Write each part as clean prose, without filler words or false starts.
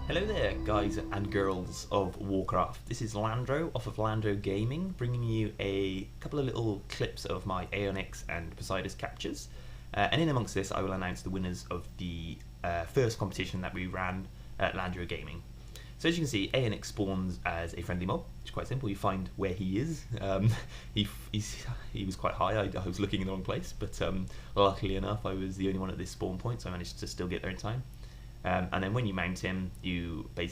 Hello there, guys and girls of Warcraft. This is Landroe off of LandroeGaming, bringing you a couple of little clips of my Aeonaxx and Poseidus captures. And in amongst this, I will announce the winners of the first competition that we ran at LandroeGaming. So as you can see, Aeonaxx spawns as a friendly mob. It's quite simple. You find where he is. He was quite high. I was looking in the wrong place, but luckily enough, I was the only one at this spawn point, so I managed to still get there in time. And then when you mount him, you've got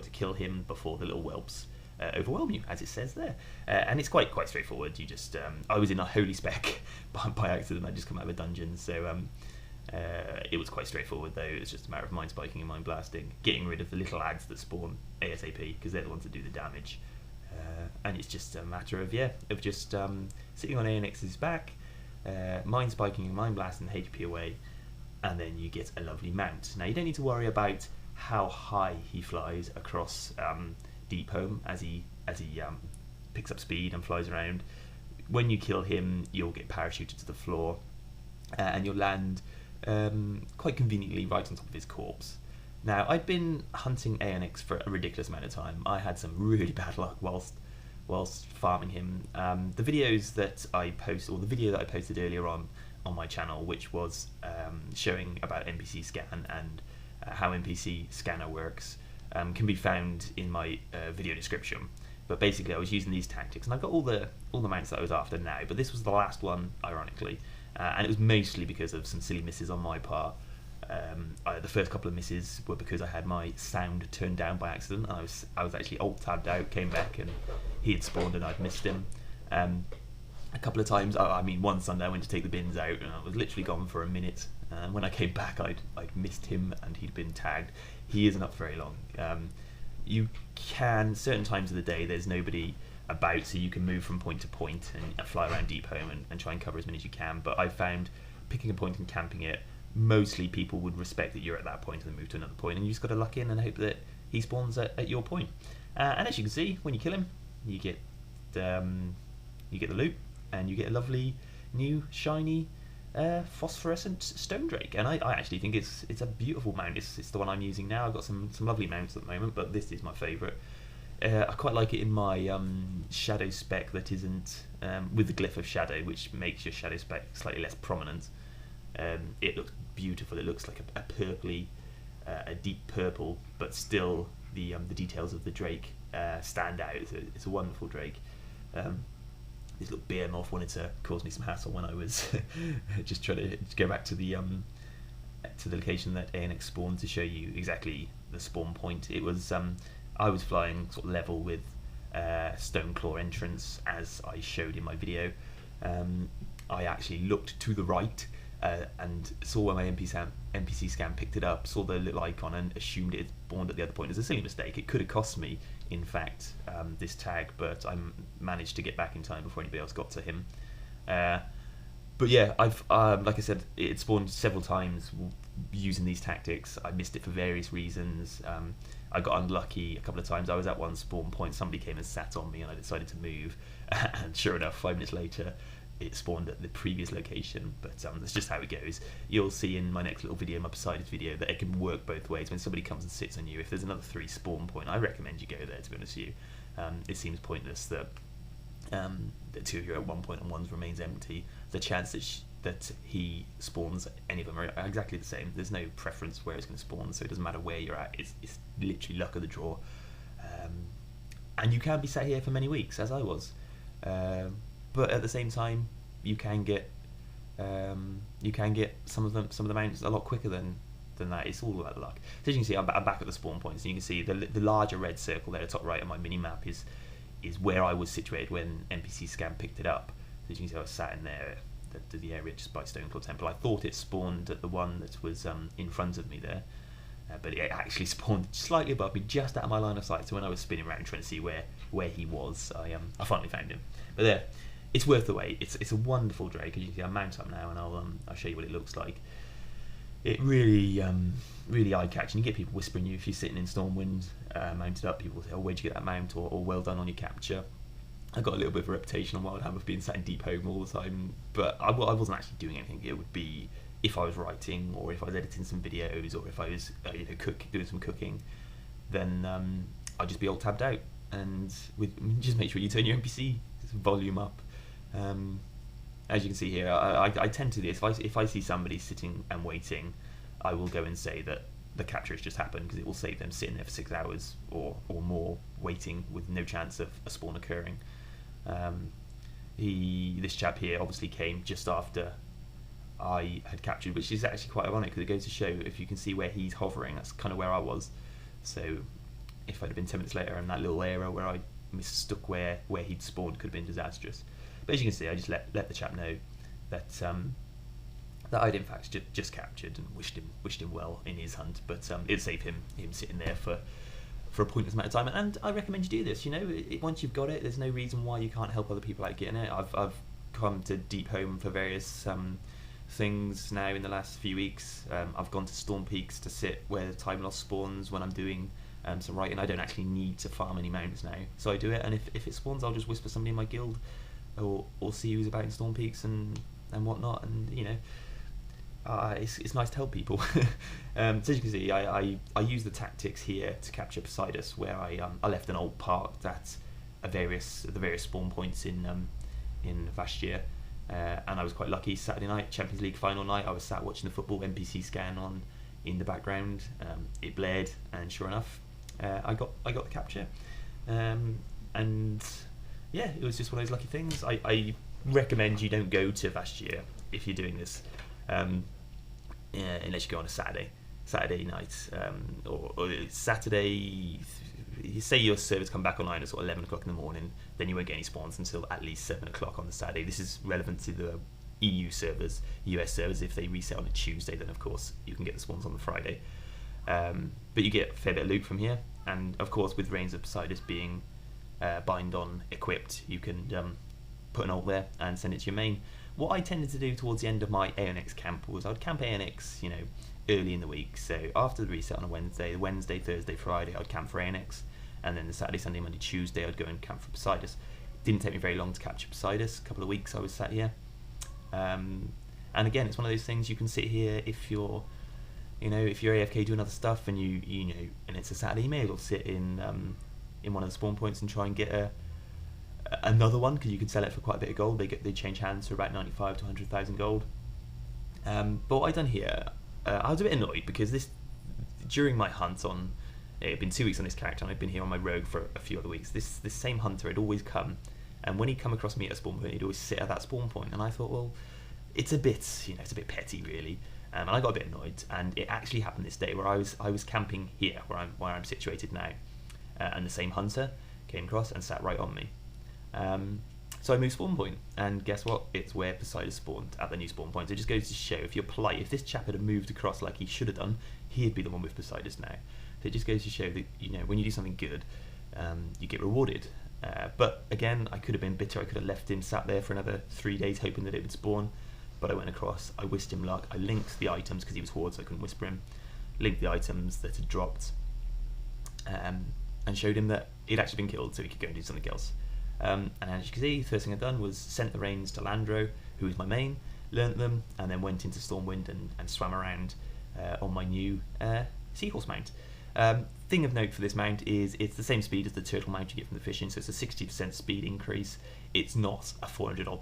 to kill him before the little whelps overwhelm you, as it says there. And it's quite straightforward. You just I was in a holy spec by accident. I just come out of a dungeon, so it was quite straightforward though. It was just a matter of mind spiking and mind blasting, getting rid of the little ads that spawn ASAP because they're the ones that do the damage. And it's just a matter of just sitting on Aeonaxx's back, mind spiking and mind blasting the HP away. And then you get a lovely mount. Now you don't need to worry about how high he flies across Deep Home as he picks up speed and flies around. When you kill him, you'll get parachuted to the floor, and you'll land quite conveniently right on top of his corpse. Now I'd been hunting Aeonaxx for a ridiculous amount of time. I had some really bad luck whilst farming him. The videos that I post, or the video that I posted earlier on my channel, which was showing about NPC scan and how NPC scanner works, can be found in my video description. But basically I was using these tactics, and I've got all the mounts that I was after now, but this was the last one, ironically, and it was mostly because of some silly misses on my part. The first couple of misses were because I had my sound turned down by accident. I was actually alt-tabbed out, came back, and he had spawned and I'd missed him. A couple of times, one Sunday I went to take the bins out and I was literally gone for a minute, and when I came back I'd missed him and he'd been tagged. He isn't up very long. You can, certain times of the day there's nobody about, so you can move from point to point and fly around Deep Home and try and cover as many as you can, but I've found picking a point and camping it, mostly people would respect that you're at that point and then move to another point, and you just got to luck in and hope that he spawns at your point. And as you can see, when you kill him, you get the loot, and you get a lovely new shiny phosphorescent stone drake. And I actually think it's a beautiful mount. It's the one I'm using now. I've got some lovely mounts at the moment, but this is my favourite. I quite like it in my shadow spec that isn't with the glyph of shadow, which makes your shadow spec slightly less prominent. It looks beautiful. It looks like a purpley, a deep purple, but still the details of the drake stand out. It's a wonderful drake. This little beer moth wanted to cause me some hassle when I was just trying to go back to the location that Aeonaxx spawned to show you exactly the spawn point. It was I was flying sort of level with Stoneclaw entrance, as I showed in my video. I actually looked to the right and saw where my NPC scan picked it up, saw the little icon and assumed it had spawned at the other point. It was a silly mistake. It could have cost me, in fact, this tag, but I managed to get back in time before anybody else got to him. But yeah, I've like I said, it spawned several times using these tactics. I missed it for various reasons. I got unlucky a couple of times. I was at one spawn point, somebody came and sat on me, and I decided to move, and sure enough, 5 minutes later it spawned at the previous location. But that's just how it goes. You'll see in my next little video, my Poseidus video, that it can work both ways. When somebody comes and sits on you, if there's another 3 spawn point, I recommend you go there, to be honest with you. It seems pointless that 2 of you are at one point and 1 remains empty. The chance that he spawns any of them are exactly the same. There's no preference where it's going to spawn, so it doesn't matter where you're at. It's literally luck of the draw. And you can be sat here for many weeks, as I was. But at the same time, you can get some of the mounts a lot quicker than that. It's all about luck. So as you can see, I'm back at the spawn points, and you can see the larger red circle there at the top right on my mini map is where I was situated when NPC Scan picked it up. So as you can see, I was sat in there, the area just by Stoneclaw Temple. I thought it spawned at the one that was in front of me there, but it actually spawned slightly above me, just out of my line of sight. So when I was spinning around trying to see where he was, I finally found him. But there, it's worth the wait. It's a wonderful drake. As you can see, I'm mount up now, and I'll show you what it looks like. It really eye-catching. You get people whispering you if you're sitting in Stormwind mounted up. People say, "Oh, where'd you get that mount?" or "Well done on your capture." I got a little bit of a reputation on Wildhammer of being sat in Deep Home all the time, but I wasn't actually doing anything. It would be if I was writing, or if I was editing some videos, or if I was doing some cooking. then I'll just be alt tabbed out, and just make sure you turn your NPC volume up. As you can see here, I tend to do this. If I see somebody sitting and waiting, I will go and say that the capture has just happened, because it will save them sitting there for 6 hours or more waiting with no chance of a spawn occurring. This chap here obviously came just after I had captured, which is actually quite ironic, because it goes to show, if you can see where he's hovering, that's kind of where I was. So if I'd have been 10 minutes later, and that little area where I mistook where he'd spawned could have been disastrous. But as you can see, I just let the chap know that that I'd in fact just captured, and wished him well in his hunt. But it'd save him sitting there for a pointless amount of time. And I recommend you do this. You know, once you've got it, there's no reason why you can't help other people out getting it. I've come to Deep Home for various things now in the last few weeks. I've gone to Storm Peaks to sit where the time loss spawns when I'm doing some writing. I don't actually need to farm any mounts now, so I do it. And if it spawns, I'll just whisper somebody in my guild, or see who's about in Storm Peaks and whatnot. And you know, it's nice to help people. So as you can see, I use the tactics here to capture Poseidus, where I left an old parked at the various spawn points in Vastia. And I was quite lucky. Saturday night, Champions League final night, I was sat watching the football NPC scan on in the background. It blared, and sure enough, I got the capture. And yeah, it was just one of those lucky things. I recommend you don't go to Vastia if you're doing this, unless you go on a Saturday night, or Saturday. You say your servers come back online at sort of 11 o'clock in the morning, then you won't get any spawns until at least 7 o'clock on the Saturday. This is relevant to the EU servers. US servers, if they reset on a Tuesday, then of course you can get the spawns on the Friday. But you get a fair bit of loot from here, and of course with Reigns of Poseidus being bind on equipped, you can put an ult there and send it to your main. What I tended to do towards the end of my Aeonaxx camp was I'd camp Aeonaxx, you know, early in the week. So after the reset on a Wednesday, Thursday, Friday, I'd camp for Aeonaxx, and then the Saturday, Sunday, Monday, Tuesday, I'd go and camp for Poseidus. It didn't take me very long to capture Poseidus. A couple of weeks I was sat here. And again, it's one of those things, you can sit here if you're AFK doing other stuff, and you know, and it's a Saturday, you may as well sit in one of the spawn points and try and get another one, because you can sell it for quite a bit of gold. They change hands for about 95 to 100,000 gold. But what I've done here, I was a bit annoyed because during my hunt on, it had been 2 weeks on this character, and I'd been here on my rogue for a few other weeks. This same hunter had always come, and when he'd come across me at a spawn point, he'd always sit at that spawn point, and I thought, well, it's a bit petty really, and I got a bit annoyed. And it actually happened this day where I was camping here where I'm situated now, and the same hunter came across and sat right on me. So I moved spawn point, and guess what? It's where Poseidus spawned, at the new spawn point. So it just goes to show, if you're polite, if this chap had moved across like he should have done, he'd be the one with Poseidus now. So it just goes to show that, you know, when you do something good, you get rewarded. But again, I could have been bitter. I could have left him sat there for another 3 days hoping that it would spawn. But I went across, I wished him luck. I linked the items, because he was horde, so I couldn't whisper him. Linked the items that had dropped, and showed him that he'd actually been killed, so he could go and do something else. And as you can see, the first thing I'd done was sent the reins to Landroe, who was my main, learnt them, and then went into Stormwind and swam around on my new Seahorse mount. Thing of note for this mount is it's the same speed as the turtle mount you get from the fishing, so it's a 60% speed increase. It's not a 400%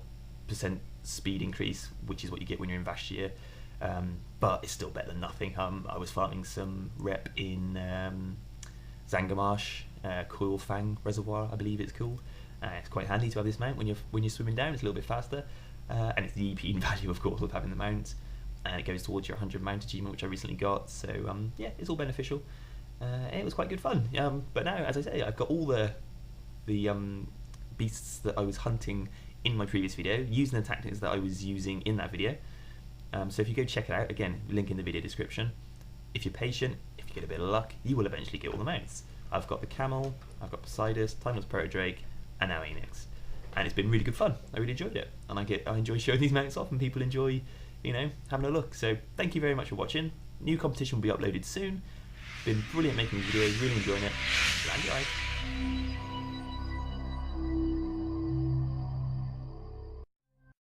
speed increase, which is what you get when you're in Vastia, but it's still better than nothing. I was farming some rep in Zangarmarsh, Coilfang Reservoir, I believe it's called. It's quite handy to have this mount when you're swimming down. It's a little bit faster, and it's the EP value, of course, of having the mount. It goes towards your 100 mount achievement, which I recently got. So yeah, it's all beneficial. It was quite good fun. But now, as I say, I've got all the beasts that I was hunting in my previous video, using the tactics that I was using in that video. So if you go check it out, again, link in the video description. If you're patient, if you get a bit of luck, you will eventually get all the mounts. I've got the camel, I've got Poseidus, Timeless Protodrake, and now Aeonaxx. And it's been really good fun. I really enjoyed it, and I enjoy showing these mounts off, and people enjoy, you know, having a look. So thank you very much for watching. New competition will be uploaded soon. Been brilliant making these videos, really enjoying it. Land your eyes.